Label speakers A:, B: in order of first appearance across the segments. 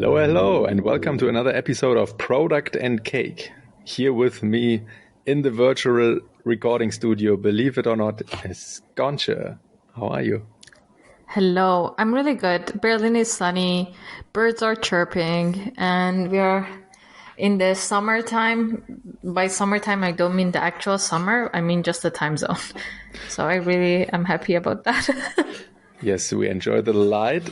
A: Hello, hello, and welcome to another episode of Product and Cake. Here with me in the virtual recording studio, believe it or not, is Gonche. How are you?
B: Hello, I'm really good. Berlin is sunny, birds are chirping, and we are in the summertime. By summertime, I don't mean the actual summer, I mean just the time zone. So I really am happy about that.
A: Yes, we enjoy the light,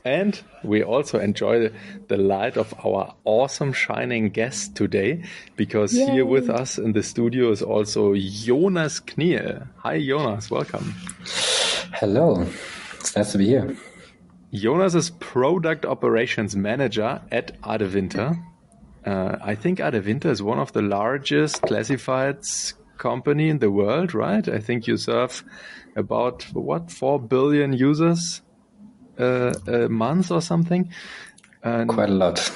A: and we also enjoy the light of our awesome shining guest today, because here with us in the studio is also Jonas Kniel. Hi, Jonas, welcome.
C: Hello. It's nice to be here.
A: Jonas is Product Operations Manager at Adevinta. I think Adevinta is one of the largest classifieds company in the world, right? I think you serve about, 4 billion users a month or something?
C: Quite a lot.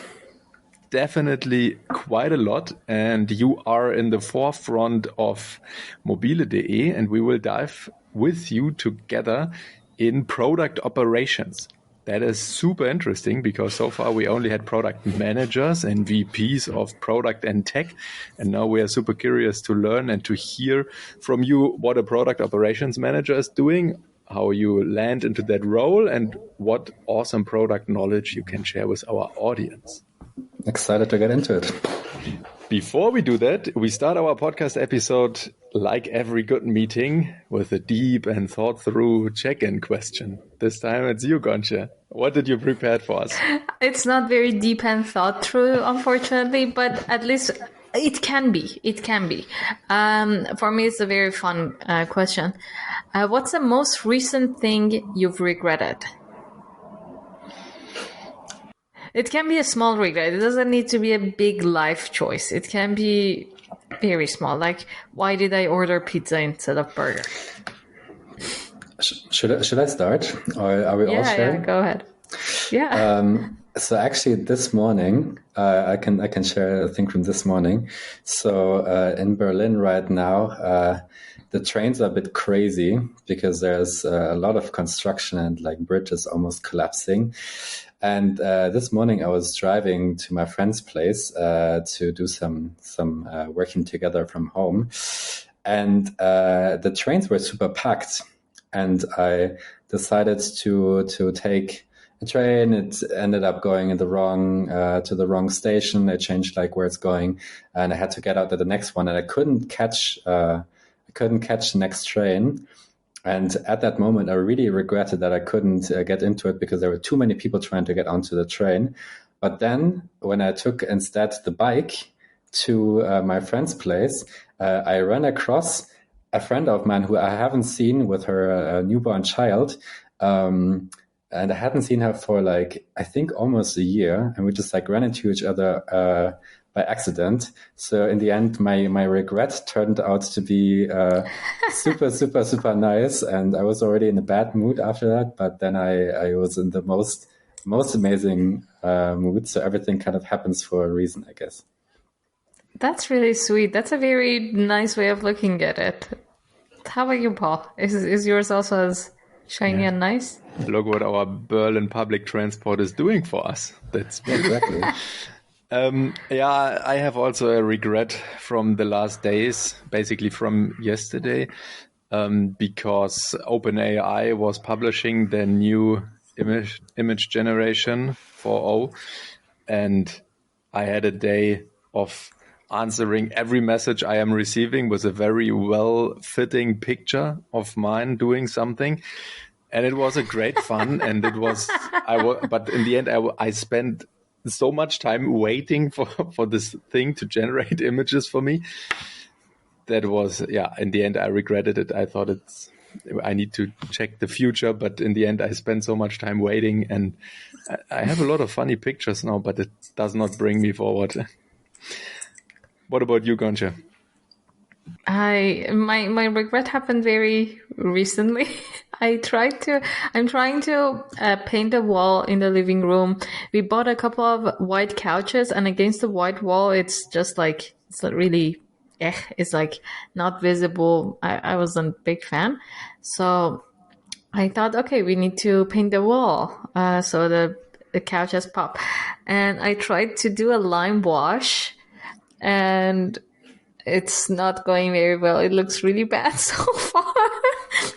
A: Definitely quite a lot. And you are in the forefront of mobile.de, and we will dive with you together in product operations. That is super interesting because so far we only had product managers and VPs of product and tech. And now we are super curious to learn and to hear from you what a product operations manager is doing, how you land into that role, and what awesome product knowledge you can share with our audience.
C: Excited to get into it.
A: Before we do that, we start our podcast episode like every good meeting with a deep and thought through check-in question. This time it's you, Gonche. What did you prepare for us?
B: It's not very deep and thought through, unfortunately, but at least it can be. It can be. For me, it's a very fun question. What's the most recent thing you've regretted? It can be a small regret. It doesn't need to be a big life choice. It can be very small. Like, why did I order pizza instead of burger?
C: Should I start? Or are we all sharing?
B: Yeah, go ahead. Yeah.
C: So actually this morning, I can share a thing from this morning. So in Berlin right now, the trains are a bit crazy because there's a lot of construction and like bridges almost collapsing. And this morning I was driving to my friend's place to do some working together from home. And the trains were super packed. And I decided to take a train. It ended up going in the wrong to the wrong station. I changed like where it's going, and I had to get out at the next one. And I couldn't catch the next train. And at that moment, I really regretted that I couldn't get into it because there were too many people trying to get onto the train. But then when I took instead the bike to my friend's place, I ran across a friend of mine who I haven't seen with her newborn child. And I hadn't seen her for like, I think almost a year. And we just like ran into each other by accident. So in the end, my regret turned out to be super, super, super nice. And I was already in a bad mood after that. But then I was in the most amazing mood. So everything kind of happens for a reason, I guess.
B: That's really sweet. That's a very nice way of looking at it. How about you, Paul? Is yours also as shiny and nice?
A: Look what our Berlin public transport is doing for us. That's
C: exactly.
A: I have also a regret from the last days, basically from yesterday, because OpenAI was publishing their new image generation 4.0, and I had a day of answering every message I am receiving with a very well-fitting picture of mine doing something. And it was a great fun. And it was, but in the end, I spent so much time waiting for this thing to generate images for me. That was, in the end, I regretted it. I thought I need to check the future, but in the end, I spent so much time waiting, and I have a lot of funny pictures now, but it does not bring me forward. What about you, Gonche?
B: My regret happened very recently. I'm trying to paint a wall in the living room. We bought a couple of white couches, and against the white wall, it's just like, it's really, it's like not visible. I wasn't a big fan. So I thought, okay, we need to paint the wall so the couches pop. and I tried to do a lime wash, and it's not going very well. It looks really bad so far.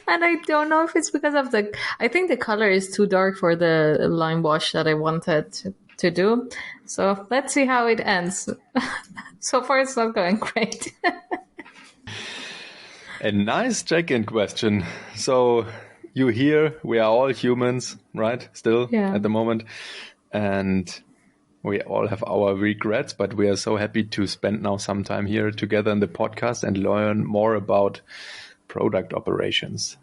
B: And I don't know if it's because of I think the color is too dark for the lime wash that I wanted to do. So let's see how it ends. So far, it's not going great.
A: A nice check-in question. So you hear we are all humans, right? Still
B: Yeah.
A: at the moment. And we all have our regrets, but we are so happy to spend now some time here together in the podcast and learn more about product operations.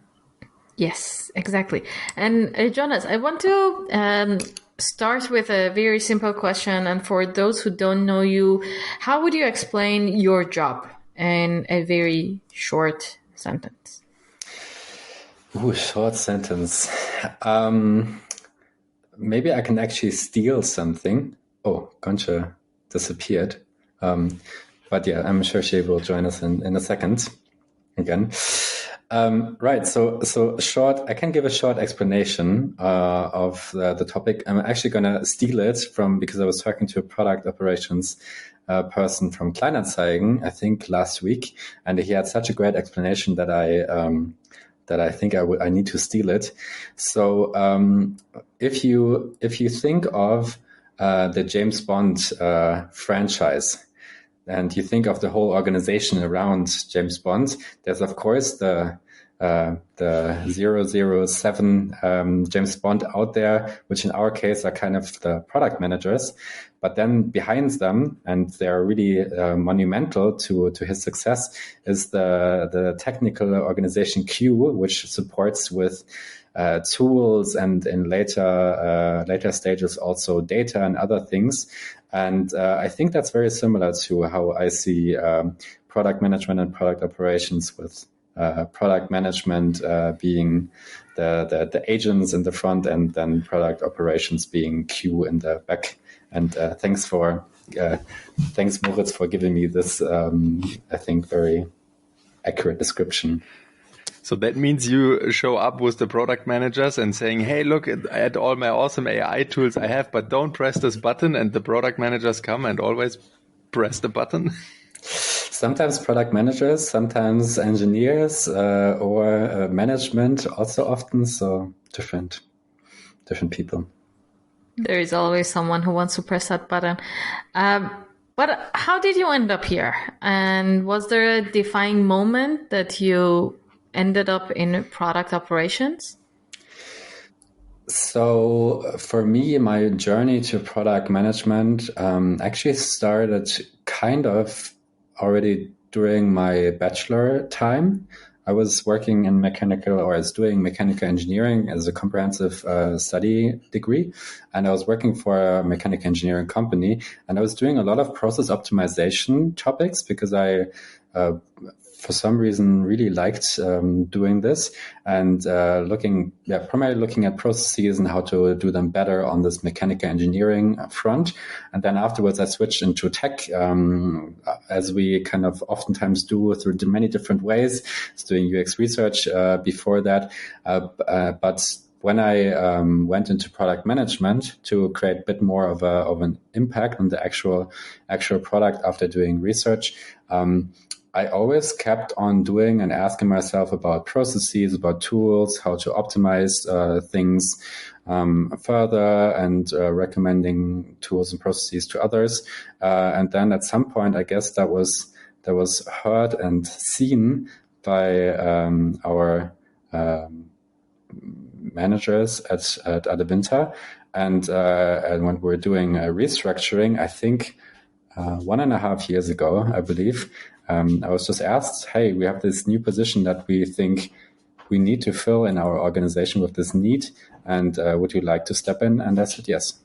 B: Yes, exactly. And Jonas, I want to start with a very simple question. And for those who don't know you, how would you explain your job in a very short sentence?
C: Ooh, short sentence. Maybe I can actually steal something. Oh, Concha disappeared. But yeah, I'm sure she will join us in a second again. Right. So short. I can give a short explanation of the topic. I'm actually going to steal it because I was talking to a product operations person from Kleinanzeigen, I think last week, and he had such a great explanation that I think I need to steal it. So if you think of the James Bond franchise, and you think of the whole organization around James Bond, there's of course the 007 James Bond out there, which in our case are kind of the product managers. But then behind them, and they're really monumental to his success, is the technical organization Q, which supports with tools and in later stages also data and other things. And I think that's very similar to how I see product management and product operations, with product management being the agents in the front, and then product operations being Q in the back. And thanks Moritz for giving me this, I think, very accurate description.
A: So that means you show up with the product managers and saying, hey, look at all my awesome AI tools I have, but don't press this button. And the product managers come and always press the button.
C: Sometimes product managers, sometimes engineers, or management also often. So different people.
B: There is always someone who wants to press that button. But how did you end up here? And was there a defining moment that you ended up in product operations?
C: So for me, my journey to product management actually started kind of already during my bachelor time. I was working in I was doing mechanical engineering as a comprehensive study degree. And I was working for a mechanical engineering company. And I was doing a lot of process optimization topics because I, for some reason, really liked doing this, and primarily looking at processes and how to do them better on this mechanical engineering front. And then afterwards, I switched into tech, as we kind of oftentimes do through many different ways. I was doing UX research before that, but when I went into product management to create a bit more of an impact on the actual product after doing research, I always kept on doing and asking myself about processes, about tools, how to optimize things further, and recommending tools and processes to others. And then at some point, I guess that was heard and seen by our managers at Adevinta. And when we were doing a restructuring, I think 1.5 years ago, I believe, I was just asked, hey, we have this new position that we think we need to fill in our organization with this need, and would you like to step in? And I said yes.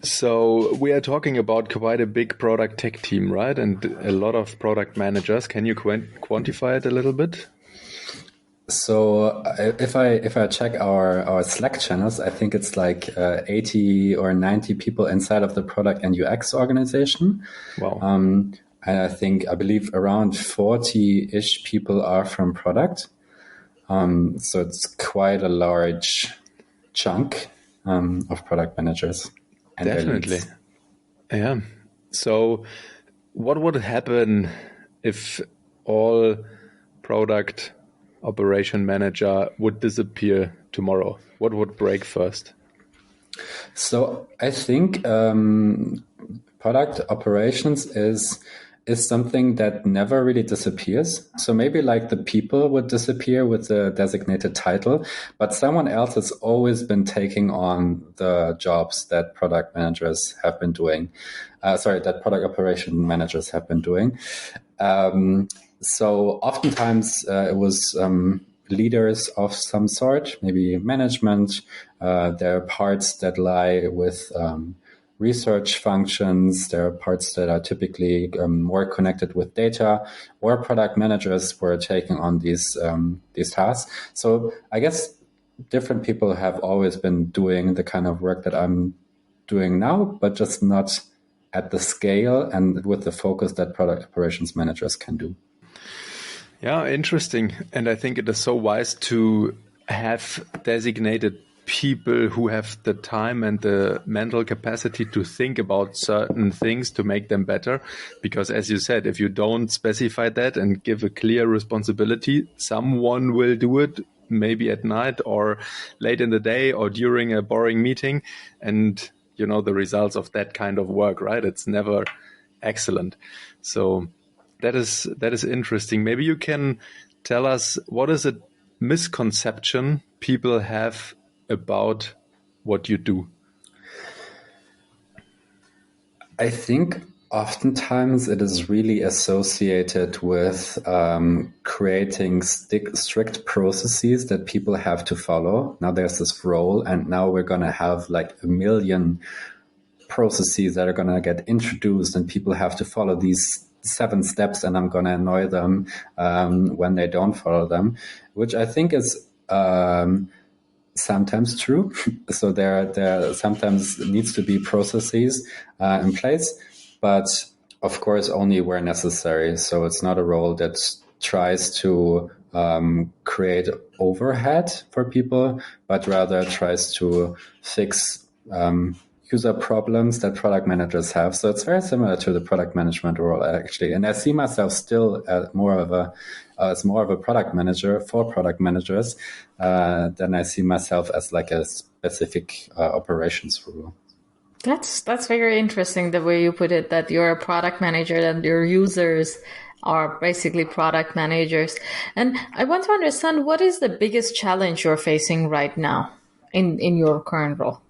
A: So we are talking about quite a big product tech team, right? And a lot of product managers. Can you quantify it a little bit?
C: So if I check our Slack channels, I think it's like 80 or 90 people inside of the product and UX organization.
A: Wow.
C: And I believe around 40-ish people are from product. So it's quite a large chunk. of product managers and
A: Definitely.
C: their leads.
A: Yeah. So what would happen if all product operation manager would disappear tomorrow? What would break first?
C: So I think product operations is something that never really disappears. So maybe like the people would disappear with the designated title, but someone else has always been taking on the jobs that product managers have been doing. That product operation managers have been doing. So oftentimes it was leaders of some sort, maybe management. There are parts that lie with research functions. There are parts that are typically more connected with data, or product managers were taking on these tasks. So I guess different people have always been doing the kind of work that I'm doing now, but just not at the scale and with the focus that product operations managers can do.
A: Yeah, interesting. And I think it is so wise to have designated people who have the time and the mental capacity to think about certain things to make them better. Because as you said, if you don't specify that and give a clear responsibility, someone will do it maybe at night or late in the day or during a boring meeting. And you know the results of that kind of work, right? It's never excellent. So that is interesting. Maybe you can tell us what is a misconception people have about what you do.
C: I think oftentimes it is really associated with creating strict processes that people have to follow. Now there's this role, and now we're going to have like a million processes that are going to get introduced, and people have to follow these 7 steps, and I'm going to annoy them when they don't follow them, which I think is sometimes true. So there sometimes needs to be processes in place, but of course only where necessary. So it's not a role that tries to create overhead for people, but rather tries to fix user problems that product managers have. So it's very similar to the product management role, actually. And I see myself still as more of a product manager for product managers than I see myself as like a specific operations role.
B: That's very interesting the way you put it, that you're a product manager and your users are basically product managers. And I want to understand, what is the biggest challenge you're facing right now in your current role?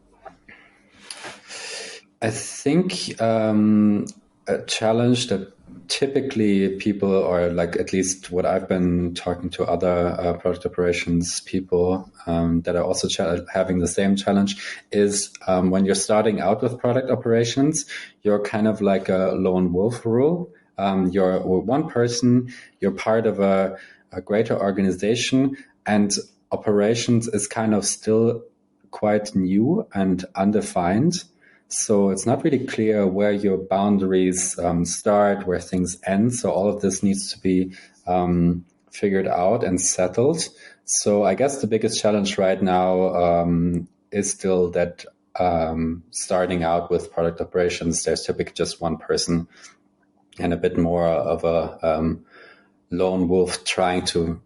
C: I think a challenge that typically people are like, at least what I've been talking to other product operations people that are also having the same challenge is when you're starting out with product operations, you're kind of like a lone wolf rule. You're one person, you're part of a greater organization, and operations is kind of still quite new and undefined. So it's not really clear where your boundaries start, where things end. So all of this needs to be figured out and settled. So I guess the biggest challenge right now is still that starting out with product operations, there's typically just one person and a bit more of a lone wolf trying to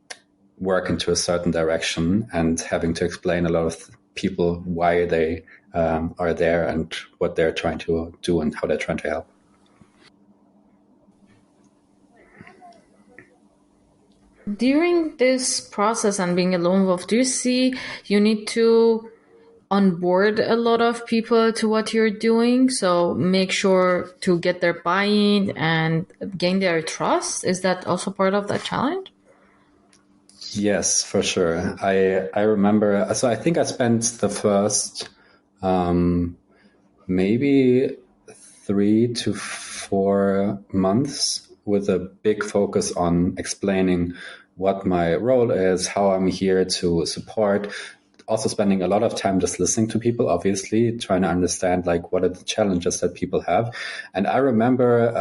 C: work into a certain direction and having to explain a lot of people why they are there and what they're trying to do and how they're trying to help.
B: During this process and being a lone wolf, do you see you need to onboard a lot of people to what you're doing? So make sure to get their buy-in and gain their trust. Is that also part of that challenge?
C: Yes, for sure. I remember, so I think I spent the first maybe 3 to 4 months with a big focus on explaining what my role is, how I'm here to support. Also spending a lot of time just listening to people, obviously, trying to understand like what are the challenges that people have. And I remember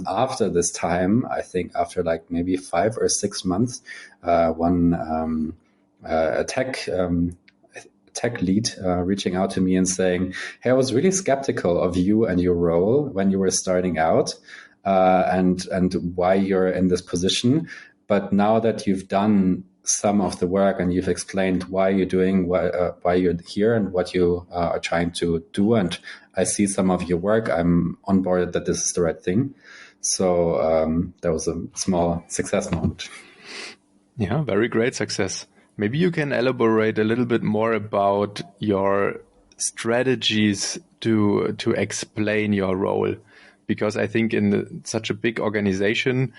C: after this time, I think after like maybe 5 or 6 months, one a tech tech lead reaching out to me and saying, hey, I was really skeptical of you and your role when you were starting out, and why you're in this position. But now that you've done some of the work and you've explained why you're doing, why you're here and what you are trying to do, and I see some of your work, I'm on board that this is the right thing. So that was a small success moment.
A: Yeah, very great success. Maybe you can elaborate a little bit more about your strategies to explain your role, because I think in such a big organization,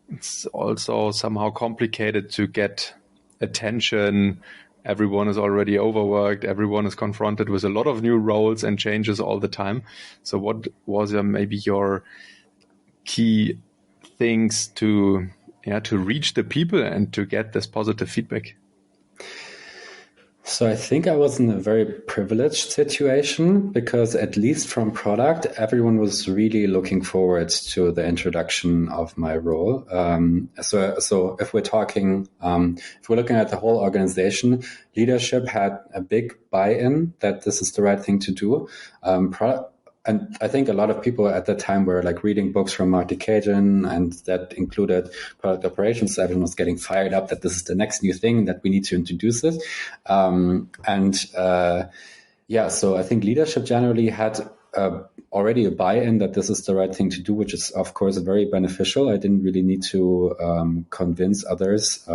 A: it's also somehow complicated to get attention. Everyone is already overworked. Everyone is confronted with a lot of new roles and changes all the time. So what was maybe your key things to reach the people and to get this positive feedback?
C: So I think I was in a very privileged situation, because at least from product, everyone was really looking forward to the introduction of my role. So if we're talking, if we're looking at the whole organization, leadership had a big buy-in that this is the right thing to do. And I think a lot of people at that time were like reading books from Marty Cagan, and that included product operations. So everyone was getting fired up that this is the next new thing, that we need to introduce it. So I think leadership generally had already a buy-in that this is the right thing to do, which is, of course, very beneficial. I didn't really need to convince others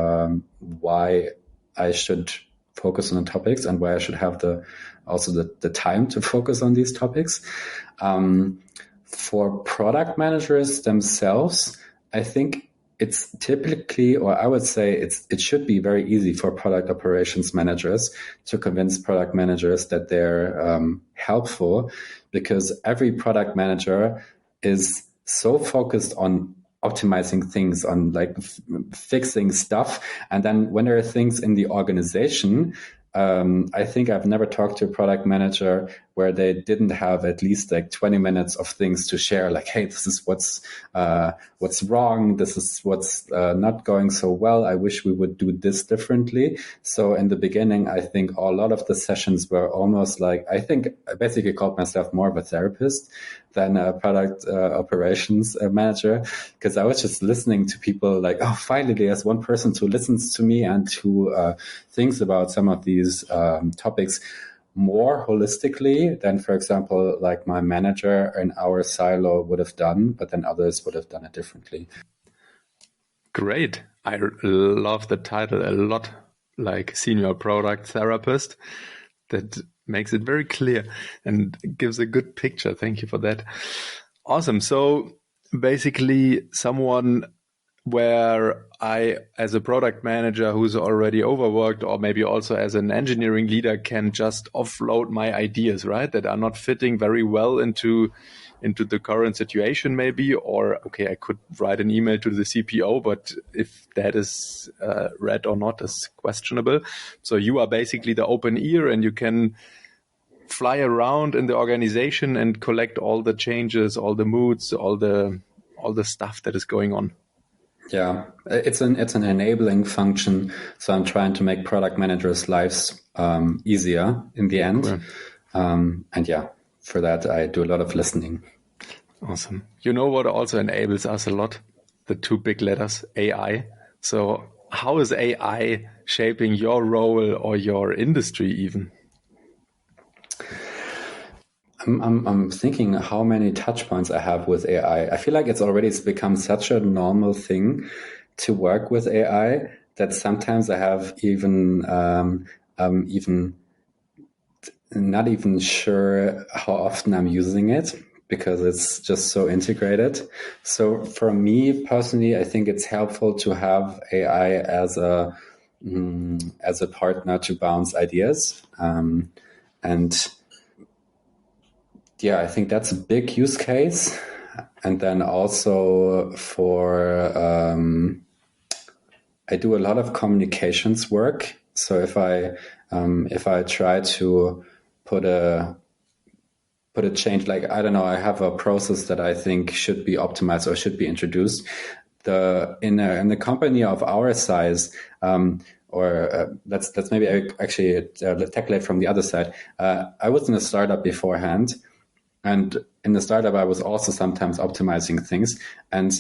C: why I should focus on the topics and why I should have the time to focus on these topics. For product managers themselves, I think it's typically, or I would say it should be very easy for product operations managers to convince product managers that they're helpful, because every product manager is so focused on optimizing things, on like fixing stuff. And then when there are things in the organization, I think I've never talked to a product manager where they didn't have at least like 20 minutes of things to share. Like, hey, this is what's wrong. This is what's not going so well. I wish we would do this differently. So in the beginning, I think a lot of the sessions were almost like, I think I basically called myself more of a therapist than a product operations manager, because I was just listening to people like, oh, finally there's one person who listens to me and who thinks about some of these topics more holistically than, for example, like my manager in our silo would have done, but then others would have done it differently.
A: Great. I love the title a lot, like senior product therapist. That makes it very clear and gives a good picture. Thank you for that. Awesome. So basically someone where I, as a product manager who's already overworked, or maybe also as an engineering leader, can just offload my ideas, right? That are not fitting very well into the current situation maybe, or, okay, I could write an email to the CPO, but if that is read or not is questionable. So you are basically the open ear, and you can fly around in the organization and collect all the changes, all the moods, all the stuff that is going on.
C: Yeah, it's an enabling function. So I'm trying to make product managers' lives easier in the end.
A: Cool.
C: And yeah, for that, I do a lot of listening.
A: Awesome. You know what also enables us a lot? The two big letters, AI. So how is AI shaping your role or your industry even?
C: I'm thinking how many touch points I have with AI. I feel like it's become such a normal thing to work with AI that sometimes I have even not even sure how often I'm using it, because it's just so integrated. So for me personally, I think it's helpful to have AI as a partner to bounce ideas. And yeah, I think that's a big use case. And then also I do a lot of communications work. So if I try to put a change, like, I don't know, I have a process that I think should be optimized or should be introduced. In a company of our size, let's maybe actually tackle it from the other side. I was in a startup beforehand, and in the startup, I was also sometimes optimizing things. And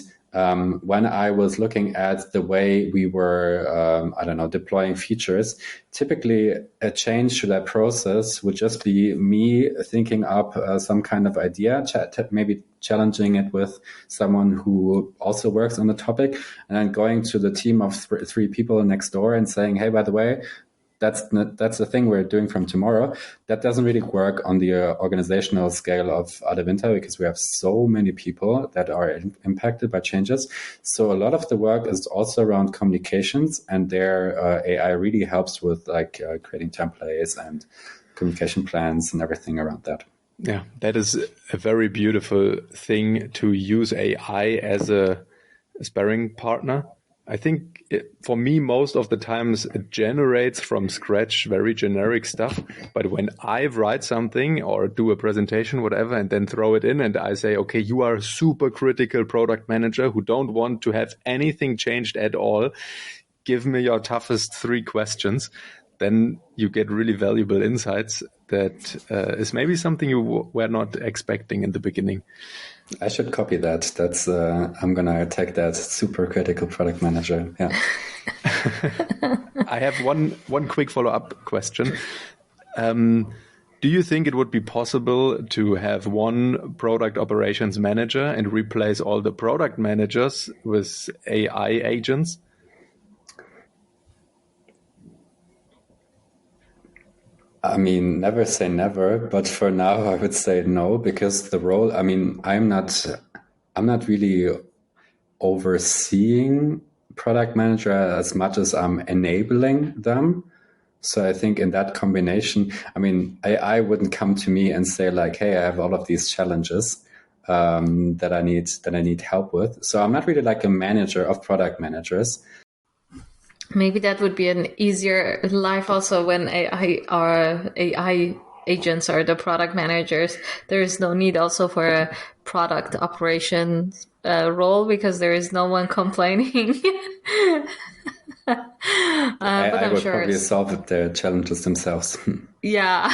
C: when I was looking at the way we were, deploying features, typically a change to that process would just be me thinking up some kind of idea, maybe challenging it with someone who also works on the topic, and then going to the team of three people next door and saying, hey, by the way, that's the thing we're doing from tomorrow. That doesn't really work on the organizational scale of Adevinta, because we have so many people that are impacted by changes. So a lot of the work is also around communications, and their AI really helps with creating templates and communication plans and everything around that.
A: Yeah, that is a very beautiful thing, to use AI as a sparring partner. I think for me, most of the times it generates from scratch very generic stuff. But when I write something or do a presentation, whatever, and then throw it in and I say, okay, you are a super critical product manager who don't want to have anything changed at all. Give me your toughest 3 questions. Then you get really valuable insights that is maybe something you were not expecting in the beginning.
C: I should copy that. That's I'm gonna take that super critical product manager. Yeah.
A: I have one quick follow-up question. Do you think it would be possible to have one product operations manager and replace all the product managers with AI agents?
C: I mean, never say never, but for now I would say no, because the role, I mean, I'm not really overseeing product manager as much as I'm enabling them. So I think in that combination, I mean, AI wouldn't come to me and say like, hey, I have all of these challenges that I need help with. So I'm not really like a manager of product managers.
B: Maybe that would be an easier life also when AI agents are the product managers. There is no need also for a product operations role, because there is no one complaining.
C: AI would probably solve their challenges themselves.
B: Yeah,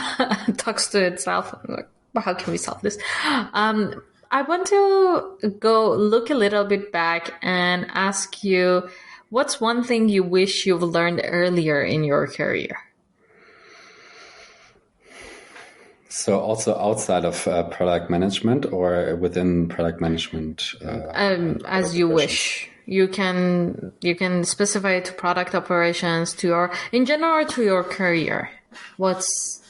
B: talks to itself. Like, well, how can we solve this? I want to go look a little bit back and ask you, what's one thing you wish you've learned earlier in your career?
C: So also outside of product management, or within product management?
B: As you wish. You can specify it to product operations, in general, to your career. What's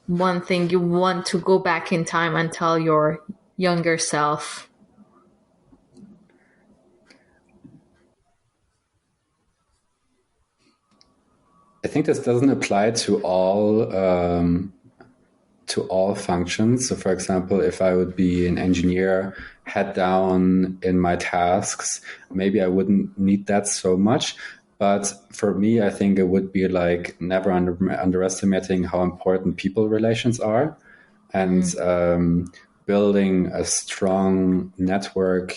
B: one thing you want to go back in time and tell your younger self?
C: I think this doesn't apply to all functions. So for example, if I would be an engineer, head down in my tasks, maybe I wouldn't need that so much. But for me, I think it would be like never underestimating how important people relations are, and building a strong network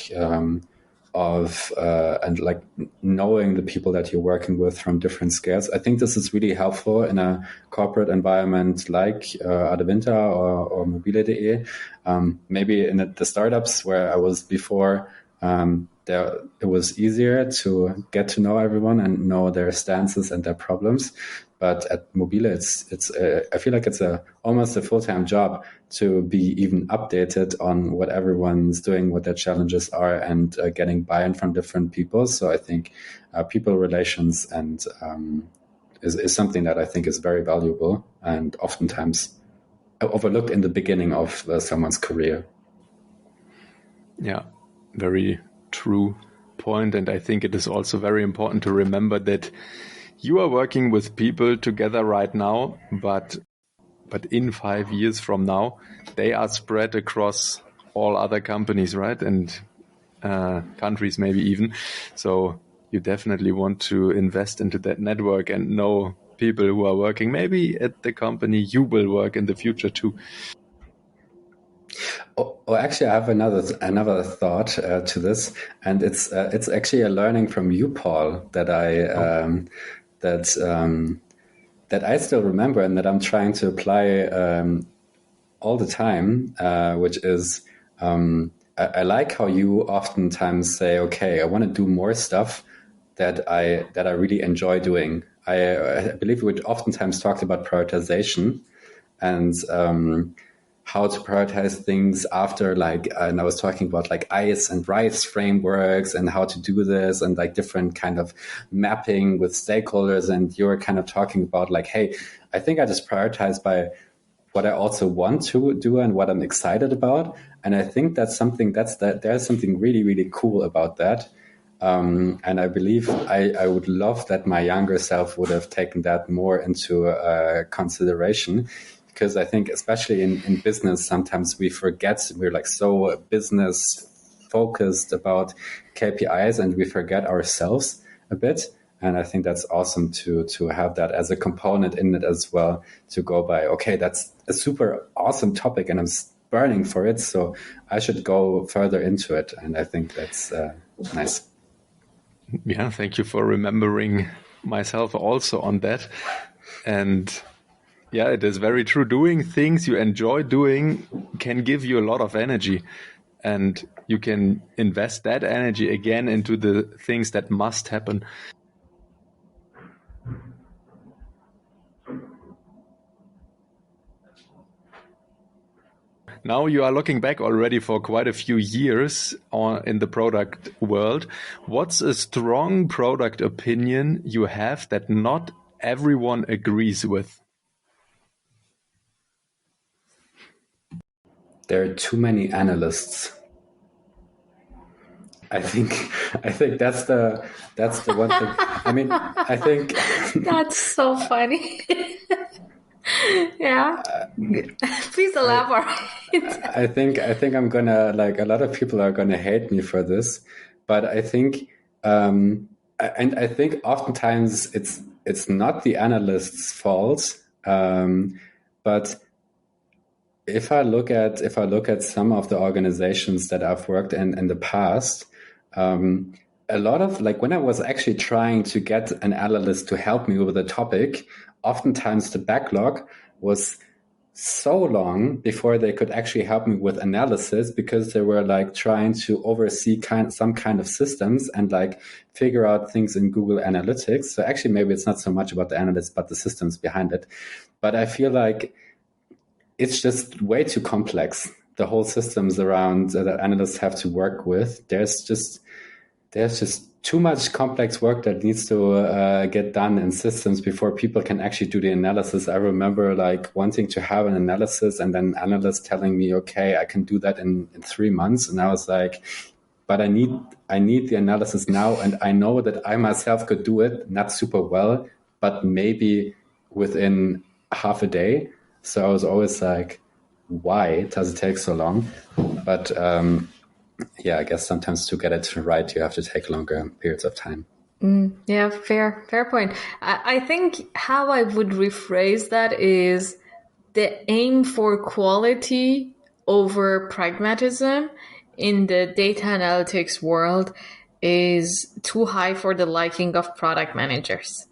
C: and like knowing the people that you're working with from different scales. I think this is really helpful in a corporate environment like Adevinta or mobile.de. Maybe in the startups where I was before, it was easier to get to know everyone and know their stances and their problems. But at Mobile, I feel like it's almost a full-time job to be even updated on what everyone's doing, what their challenges are, and getting buy-in from different people. So I think people relations and is something that I think is very valuable and oftentimes overlooked in the beginning of someone's career.
A: Yeah, very true point. And I think it is also very important to remember that you are working with people together right now, but in 5 years from now, they are spread across all other companies, right? And countries maybe even. So you definitely want to invest into that network and know people who are working maybe at the company you will work in the future too.
C: Oh, actually, I have another thought to this, and it's actually a learning from you, Paul, that that I still remember and that I'm trying to apply all the time, which is I like how you oftentimes say, okay, I want to do more stuff that I really enjoy doing. I believe we oftentimes talked about prioritization and how to prioritize things after, like, and I was talking about like ICE and RICE frameworks and how to do this and like different kind of mapping with stakeholders. And you were kind of talking about like, hey, I think I just prioritize by what I also want to do and what I'm excited about. And I think that's something there's something really, really cool about that. And I believe I would love that my younger self would have taken that more into consideration, because I think especially in business, sometimes we forget, we're like so business focused about KPIs and we forget ourselves a bit. And I think that's awesome to have that as a component in it as well, to go by, okay, that's a super awesome topic and I'm burning for it, so I should go further into it. And I think that's nice.
A: Yeah, thank you for remembering myself also on that. And yeah, it is very true. Doing things you enjoy doing can give you a lot of energy, and you can invest that energy again into the things that must happen. Now you are looking back already for quite a few years in the product world. What's a strong product opinion you have that not everyone agrees with?
C: There are too many analysts. I think that's the one thing. I mean, I think
B: That's so funny. Yeah. Please elaborate.
C: I think I'm gonna, like, a lot of people are gonna hate me for this, but I think and I think oftentimes it's not the analyst's fault, but if I look at some of the organizations that I've worked in the past, a lot of, like, when I was actually trying to get an analyst to help me with a topic, oftentimes the backlog was so long before they could actually help me with analysis, because they were like trying to oversee some kind of systems and like figure out things in Google Analytics. So actually maybe it's not so much about the analysts, but the systems behind it. But I feel like it's just way too complex. The whole systems around that analysts have to work with, there's just too much complex work that needs to get done in systems before people can actually do the analysis. I remember like wanting to have an analysis and then analysts telling me, okay, I can do that in 3 months. And I was like, but I need the analysis now. And I know that I myself could do it, not super well, but maybe within half a day. So I was always like, why does it take so long? But yeah, I guess sometimes to get it right, you have to take longer periods of time.
B: Yeah, fair point. I think how I would rephrase that is the aim for quality over pragmatism in the data analytics world is too high for the liking of product managers.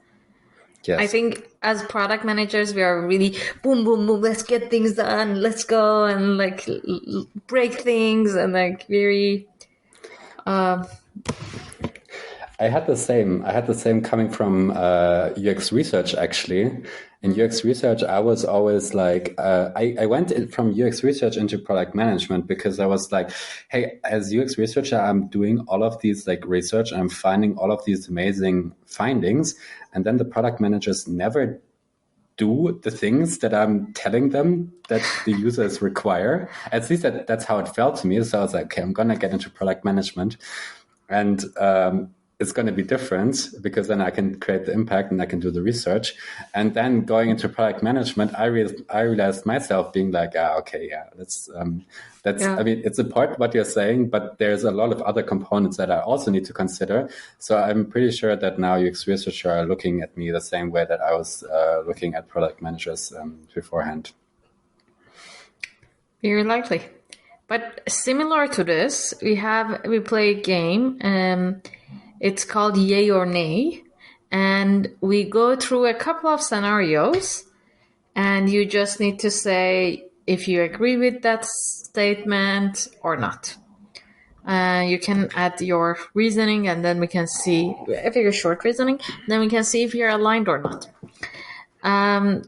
C: Yes.
B: I think as product managers, we are really boom, boom, boom, let's get things done, let's go and like break things and like very...
C: I had the same coming from UX research, actually. In UX research, I was always like, I went from UX research into product management because I was like, hey, as UX researcher, I'm doing all of these like research and I'm finding all of these amazing findings. And then the product managers never do the things that I'm telling them that the users require. At least that's how it felt to me. So I was like, okay, I'm going to get into product management. And it's going to be different because then I can create the impact and I can do the research. And then going into product management, I realized myself being like, okay, yeah, that's. I mean, it's important what you're saying, but there's a lot of other components that I also need to consider. So I'm pretty sure that now UX researchers are looking at me the same way that I was looking at product managers beforehand.
B: Very likely. But similar to this, we play a game. It's called Yay or Nay. and we go through a couple of scenarios, and you just need to say if you agree with that statement or not. You can add your reasoning, and then we can see a very short reasoning. Then we can see if you're aligned or not.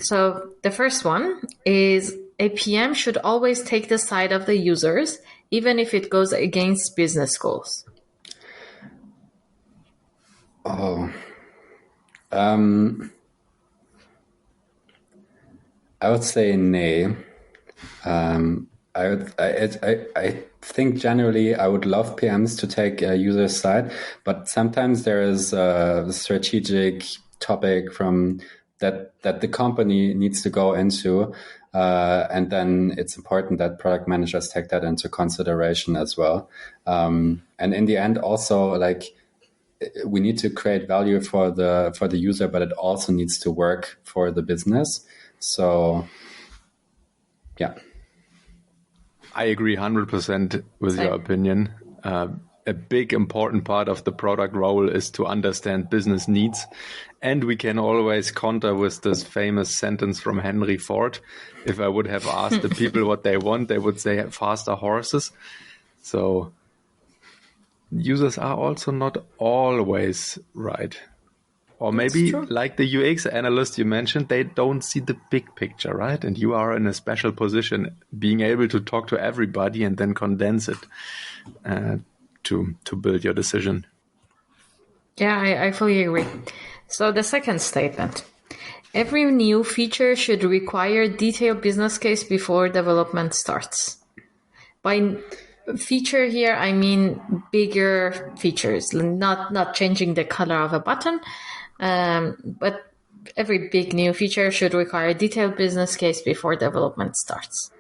B: So the first one is a PM should always take the side of the users, even if it goes against business goals.
C: Oh, I would say nay. I think generally I would love PMs to take a user's side, but sometimes there is a strategic topic from that the company needs to go into, and then it's important that product managers take that into consideration as well. And in the end, also like we need to create value for the user, but it also needs to work for the business. So, yeah.
A: I agree 100% with your opinion. A big important part of the product role is to understand business needs. And we can always counter with this famous sentence from Henry Ford. If I would have asked the people what they want, they would say faster horses. So users are also not always right. Or maybe like the UX analyst you mentioned, they don't see the big picture, right? And you are in a special position, being able to talk to everybody and then condense it to build your decision.
B: Yeah, I fully agree. So the second statement. Every new feature should require detailed business case before development starts. By feature here, I mean bigger features, not changing the color of a button, but every big new feature should require a detailed business case before development starts.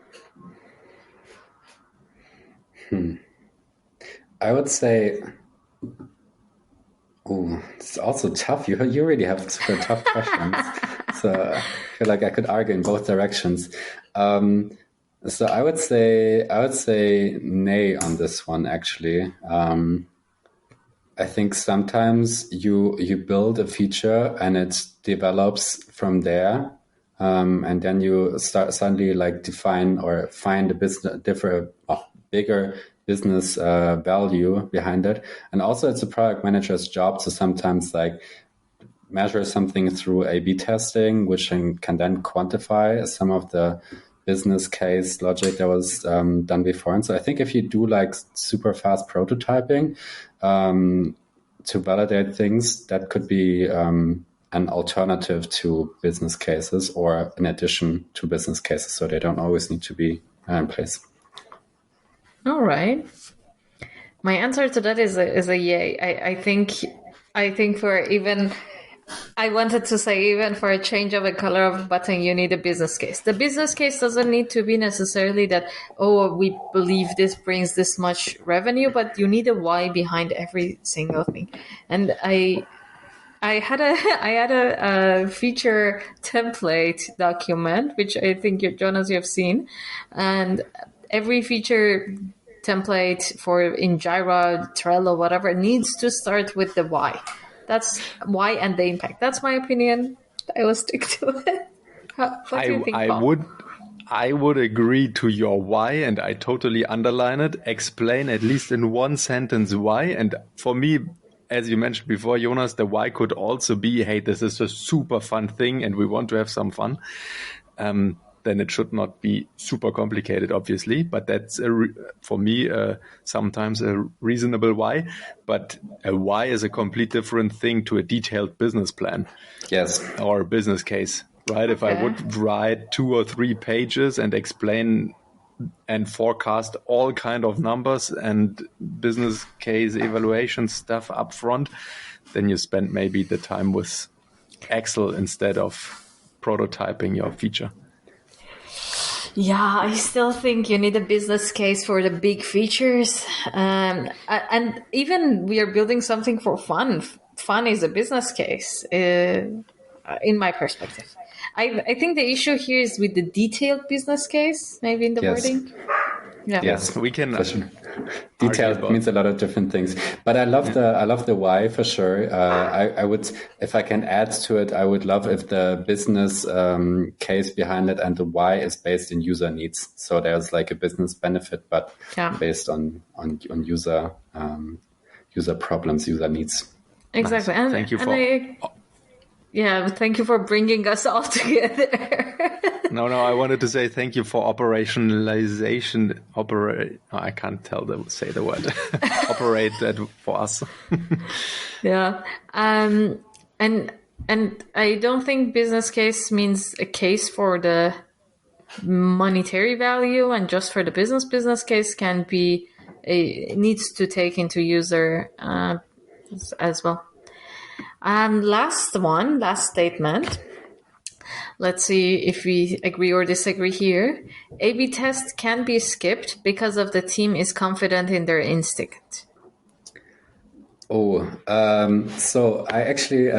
C: I would say, it's also tough. You really have super tough questions. So I feel like I could argue in both directions. So I would say nay on this one, actually. I think sometimes you build a feature and it develops from there, and then you start suddenly like define or find a bigger business value behind it. And also, it's a product manager's job to sometimes like measure something through A/B testing, which can then quantify some of the business case logic that was done before. And so I think if you do like super fast prototyping to validate things, that could be an alternative to business cases or in addition to business cases. So they don't always need to be in place.
B: All right. My answer to that is a yay. I think for even, I wanted to say even for a change of a color of button, you need a business case. The business case doesn't need to be necessarily that, oh, we believe this brings this much revenue, but you need a why behind every single thing. And I had a feature template document, which I think Jonas, you've seen, and every feature template for in Jira, Trello, whatever, needs to start with the why. That's why and the impact. That's my opinion. I will stick to it. What do you think, Paul?
A: I would agree to your why, and I totally underline it. Explain at least in one sentence why. And for me, as you mentioned before, Jonas, the why could also be, hey, this is a super fun thing and we want to have some fun. Then it should not be super complicated, obviously. But that's, for me, sometimes a reasonable why. But a why is a complete different thing to a detailed business plan.
C: Yes.
A: Or a business case, right? Okay. If I would write 2 or 3 pages and explain and forecast all kind of numbers and business case evaluation stuff up front, then you spend maybe the time with Excel instead of prototyping your feature.
B: Yeah, I still think you need a business case for the big features. And even we are building something for fun. Fun is a business case, in my perspective. I think the issue here is with the detailed business case, maybe in the wording. Yeah.
C: Yes,
A: we can.
C: for sure. Detailed means a lot of different things, but I love the why for sure. I would, if I can add to it, I would love if the business case behind it and the why is based in user needs. So there's like a business benefit, but based on user user problems, user needs.
B: Exactly.
A: Nice.
B: And
A: thank you
B: thank you for bringing us all together.
A: No, I wanted to say thank you for operationalization. I can't say the word. Operate that for us.
B: Yeah. And I don't think business case means a case for the monetary value, and just for the business case can be needs to take into user as well. Last statement. Let's see if we agree or disagree here. A/B test can be skipped because of the team is confident in their instinct.
C: So I actually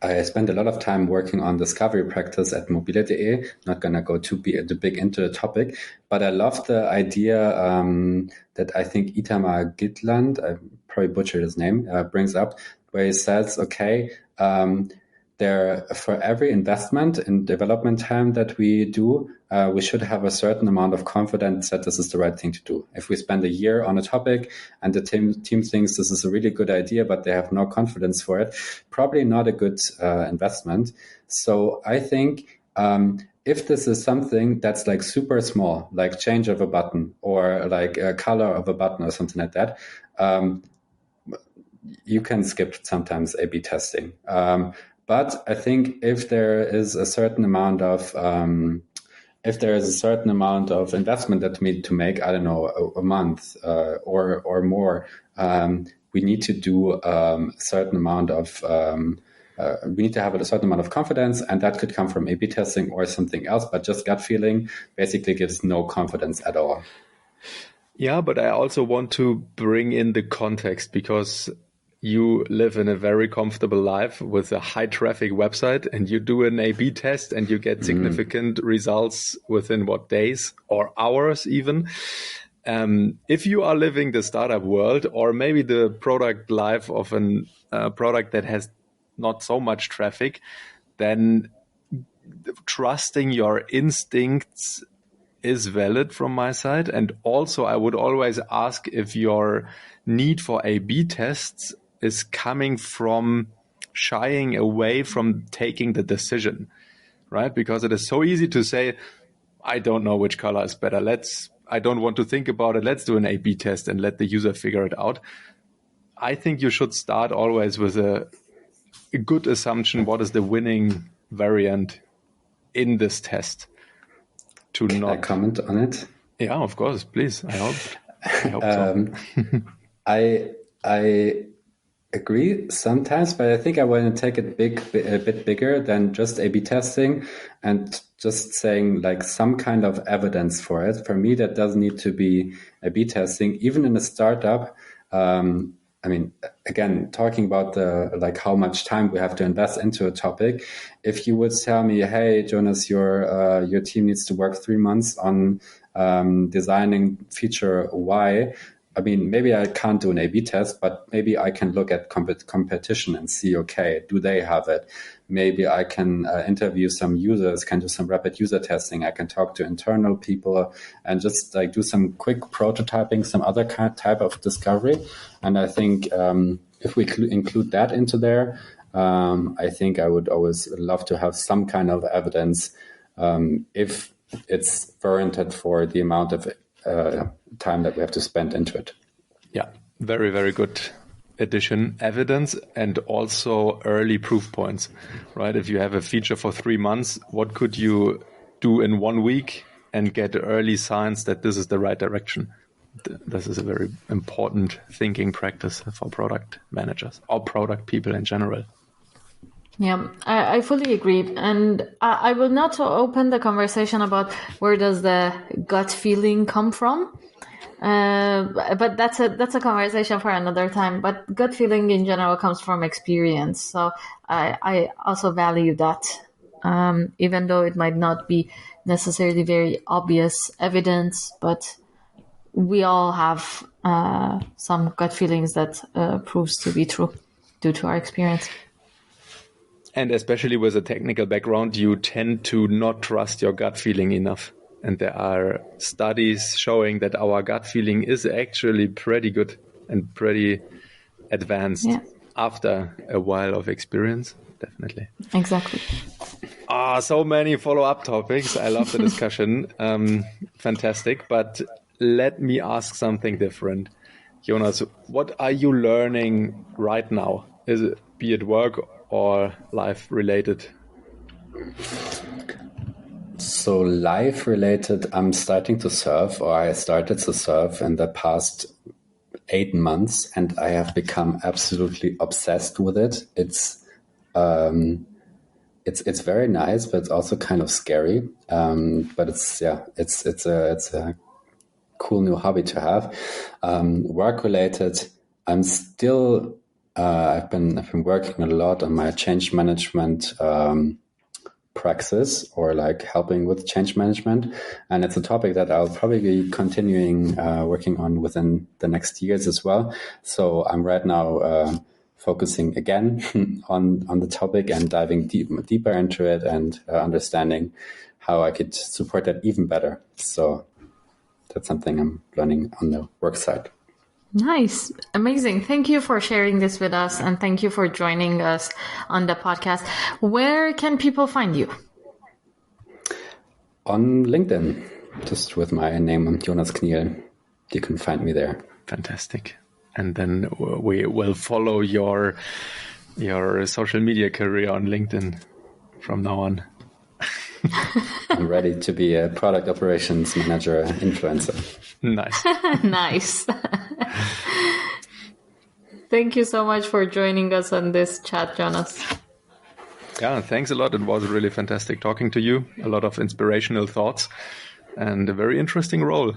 C: I spent a lot of time working on discovery practice at Mobile.de. Not gonna go too big into the topic, but I love the idea that I think Itamar Gitland, I probably butchered his name, brings up, where he says, okay, there, for every investment in development time that we do, we should have a certain amount of confidence that this is the right thing to do. If we spend a year on a topic and the team thinks this is a really good idea, but they have no confidence for it, probably not a good investment. So I think if this is something that's like super small, like change of a button or like a color of a button or something like that, you can skip sometimes A/B testing. But I think if there is a certain amount of investment that we need to make, I don't know, a month or more, we need to do a certain amount of we need to have a certain amount of confidence, and that could come from A/B testing or something else. But just gut feeling basically gives no confidence at all.
A: Yeah, but I also want to bring in the context, because you live in a very comfortable life with a high traffic website, and you do an A/B test and you get significant results within days or hours even. If you are living the startup world, or maybe the product life of a product that has not so much traffic, then trusting your instincts is valid from my side. And also I would always ask if your need for A/B tests is coming from shying away from taking the decision, right? Because it is so easy to say, I don't know which color is better. I don't want to think about it. Let's do an A/B test and let the user figure it out. I think you should start always with a good assumption. What is the winning variant in this test?
C: Can I comment on it?
A: Yeah, of course, please. I hope so.
C: I agree sometimes, but I think I want to take it a bit bigger than just A/B testing and just saying like some kind of evidence for it. For me, that doesn't need to be A/B testing. Even in a startup, I mean, again, talking about how much time we have to invest into a topic. If you would tell me, hey, Jonas, your team needs to work 3 months on designing feature Y. I mean, maybe I can't do an A/B test, but maybe I can look at competition and see, okay, do they have it? Maybe I can interview some users, can do some rapid user testing. I can talk to internal people and just like do some quick prototyping, some other type of discovery. And I think if we include that into there, I think I would always love to have some kind of evidence if it's warranted for the amount of time that we have to spend into it.
A: Yeah, very, very good addition. Evidence and also early proof points, right? If you have a feature for 3 months, what could you do in 1 week and get early signs that this is the right direction? This is a very important thinking practice for product managers or product people in general.
B: Yeah, I fully agree. And I will not open the conversation about where does the gut feeling come from. But that's a conversation for another time. But gut feeling in general comes from experience. So I also value that, even though it might not be necessarily very obvious evidence, but we all have some gut feelings that proves to be true due to our experience.
A: And especially with a technical background, you tend to not trust your gut feeling enough. And there are studies showing that our gut feeling is actually pretty good and pretty advanced after a while of experience. Definitely.
B: Exactly.
A: So many follow-up topics. I love the discussion. Fantastic. But let me ask something different. Jonas, what are you learning right now? Is it, be it work or life related?
C: So life related, I'm starting to surf, or I started to surf in the past 8 months, and I have become absolutely obsessed with it. It's very nice, but it's also kind of scary. But it's a cool new hobby to have. Work related, I'm still I've been working a lot on my change management praxis, or like helping with change management, and it's a topic that I'll probably be continuing working on within the next years as well. So I'm right now focusing again on the topic and diving deeper into it, and understanding how I could support that even better. So that's something I'm learning on the work side.
B: Nice. Amazing. Thank you for sharing this with us, and thank you for joining us on the podcast. Where can people find you?
C: On LinkedIn, just with my name, Jonas Kniel. You can find me there.
A: Fantastic. And then we will follow your social media career on LinkedIn from now on.
C: I'm ready to be a product operations manager, influencer.
A: Nice.
B: Nice. Thank you so much for joining us on this chat, Jonas.
A: Yeah, thanks a lot. It was really fantastic talking to you. A lot of inspirational thoughts and a very interesting role.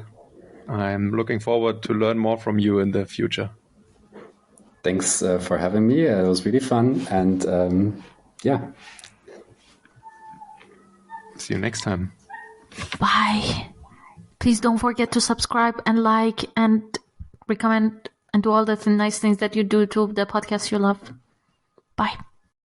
A: I'm looking forward to learn more from you in the future.
C: Thanks for having me. It was really fun. And yeah.
A: See you next time.
B: Bye. Please don't forget to subscribe and like and recommend and do all the nice things that you do to the podcast you love. Bye.